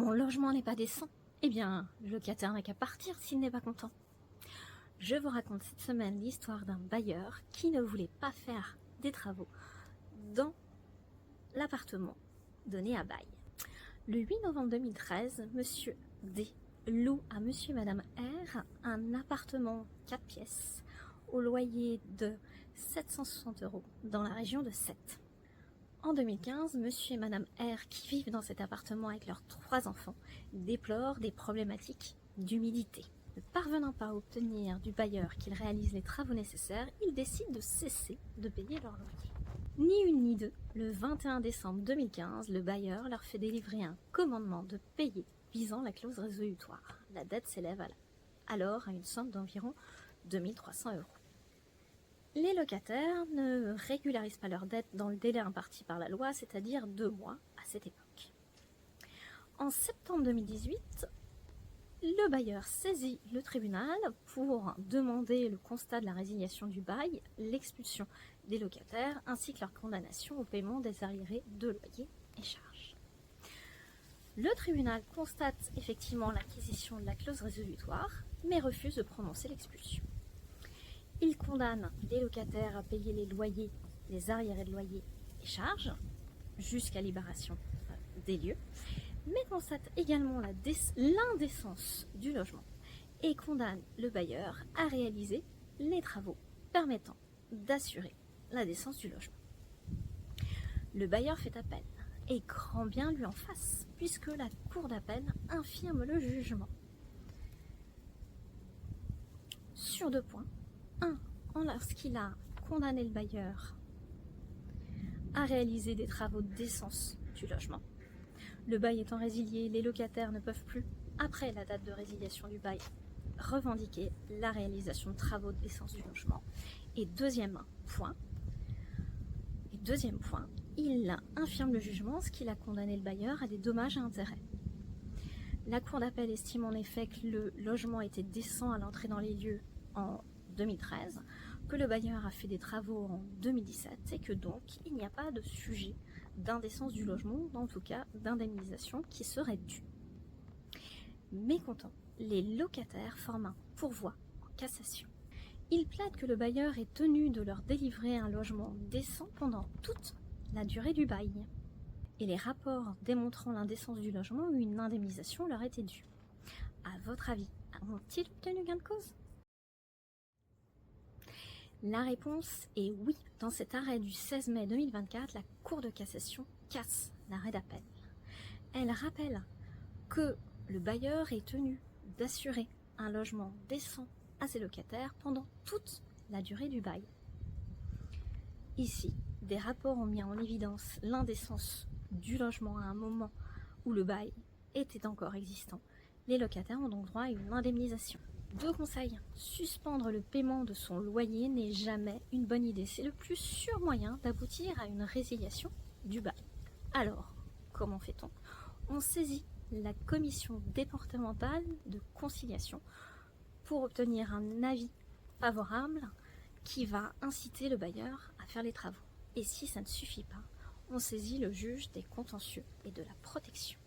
Mon logement n'est pas décent. Eh bien, le locataire n'a qu'à partir s'il n'est pas content. Je vous raconte cette semaine l'histoire d'un bailleur qui ne voulait pas faire des travaux dans l'appartement donné à bail. Le 8 novembre 2013, Monsieur D loue à Monsieur et Madame R un appartement 4 pièces au loyer de 760 € dans la région de Sète. En 2015, Monsieur et Madame R, qui vivent dans cet appartement avec leurs 3 enfants, déplorent des problématiques d'humidité. Ne parvenant pas à obtenir du bailleur qu'il réalise les travaux nécessaires, ils décident de cesser de payer leur loyer. Ni une ni deux, le 21 décembre 2015, le bailleur leur fait délivrer un commandement de payer visant la clause résolutoire. La dette s'élève alors à une somme d'environ 2300 €. Les locataires ne régularisent pas leur dette dans le délai imparti par la loi, c'est-à-dire 2 mois à cette époque. En septembre 2018, le bailleur saisit le tribunal pour demander le constat de la résiliation du bail, l'expulsion des locataires ainsi que leur condamnation au paiement des arriérés de loyer et charges. Le tribunal constate effectivement l'acquisition de la clause résolutoire, mais refuse de prononcer l'expulsion. Il condamne les locataires à payer les loyers, les arriérés de loyer et charges jusqu'à libération des lieux, mais constate également l'indécence du logement et condamne le bailleur à réaliser les travaux permettant d'assurer la décence du logement. Le bailleur fait appel et grand bien lui en fasse, puisque la cour d'appel infirme le jugement sur 2 points. 1. Lorsqu'il a condamné le bailleur à réaliser des travaux de décence du logement. Le bail étant résilié, les locataires ne peuvent plus, après la date de résiliation du bail, revendiquer la réalisation de travaux de décence du logement. Et deuxième point, il infirme le jugement, ce qu'il a condamné le bailleur à des dommages et intérêts. La cour d'appel estime en effet que le logement était décent à l'entrée dans les lieux en 2013, que le bailleur a fait des travaux en 2017 et que donc il n'y a pas de sujet d'indécence du logement, en tout cas d'indemnisation qui serait due. Mécontents, les locataires forment un pourvoi en cassation. Ils plaident que le bailleur est tenu de leur délivrer un logement décent pendant toute la durée du bail. Et les rapports démontrant l'indécence du logement ou une indemnisation leur étaient dus. À votre avis, ont-ils obtenu gain de cause ? La réponse est oui. Dans cet arrêt du 16 mai 2024, la Cour de cassation casse l'arrêt d'appel. Elle rappelle que le bailleur est tenu d'assurer un logement décent à ses locataires pendant toute la durée du bail. Ici, des rapports ont mis en évidence l'indécence du logement à un moment où le bail était encore existant. Les locataires ont donc droit à une indemnisation. 2 conseils. Suspendre le paiement de son loyer n'est jamais une bonne idée. C'est le plus sûr moyen d'aboutir à une résiliation du bail. Alors, comment fait-on ? On saisit la commission départementale de conciliation pour obtenir un avis favorable qui va inciter le bailleur à faire les travaux. Et si ça ne suffit pas, on saisit le juge des contentieux et de la protection.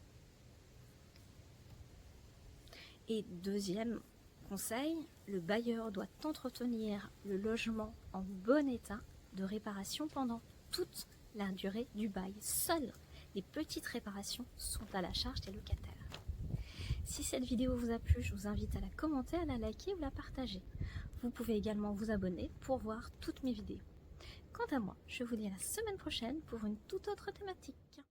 Et deuxième conseil, le bailleur doit entretenir le logement en bon état de réparation pendant toute la durée du bail. Seules les petites réparations sont à la charge des locataires. Si cette vidéo vous a plu, je vous invite à la commenter, à la liker ou la partager. Vous pouvez également vous abonner pour voir toutes mes vidéos. Quant à moi, je vous dis à la semaine prochaine pour une toute autre thématique.